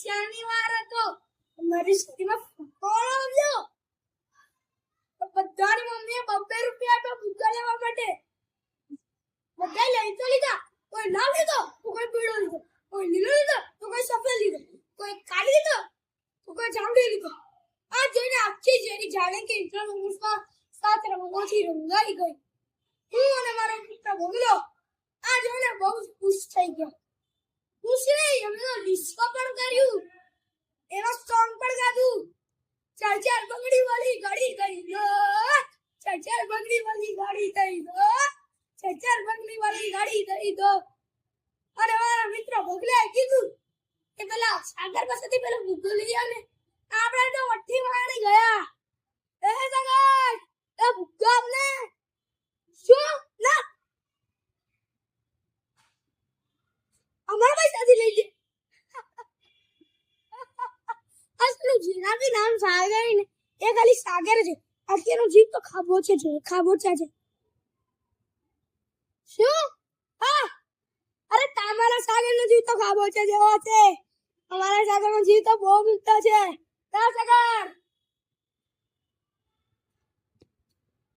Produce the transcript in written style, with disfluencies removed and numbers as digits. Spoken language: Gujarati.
શનિવાર હતો મારી સ્થિતિમાં કોણ આવ્યો બધાની મમ્મીએ ₹2 આપ્યા ફુગ્ગા લેવા માટે બધા લઈ તો લીધા કોઈ ના લીધો તો કોઈ પીળો લીધો કોઈ લીલો લીધો તો કોઈ સફેદ લીધો કોઈ કાળી લીધો તો કોઈ જાંબલી લીધો આ જોઈને આખી શેરી જાણે કે ઇન્ટરનેશનલ સાત રંગોથી રંગાઈ ગઈ હું અને મારો મિત્ર ભોગલો આ જોઈને બહુ ખુશ થઈ ગયા ખુશ નહીં અમે તો ડિસ્કો પણ કર્યું એવા સોંગ પણ ગાધું ચાર ચાર બંગડી વાળી ગાડી ગઈ દો ચાર ચાર બંગડી વાળી ગાડી ગઈ દો ચાર ચાર બંગડી વાળી ગાડી ગઈ દો અને મારા મિત્ર ભોગલે કીધું કે પેલા સાગર પાસેથી પેલો ફુગ્ગો લઈ આવ ને આપણે તો વઠ્ઠી મારી ગયા એ સાગર એ ફુગ્ગો આપને શું ના અમારા પૈસાથી લઈ લે અસલું જેનાથી નામ સાગર ને એ ખાલી સાગર છે અત્યારનો જીવ તો ખાબોચે છે ખાબોચા છે શું હા અરે તમારા સાગરનો જીવ તો ખાબોચે જેવો છે અમારા સાગરનો જીવ તો બહુ મીઠો છે કા સાગર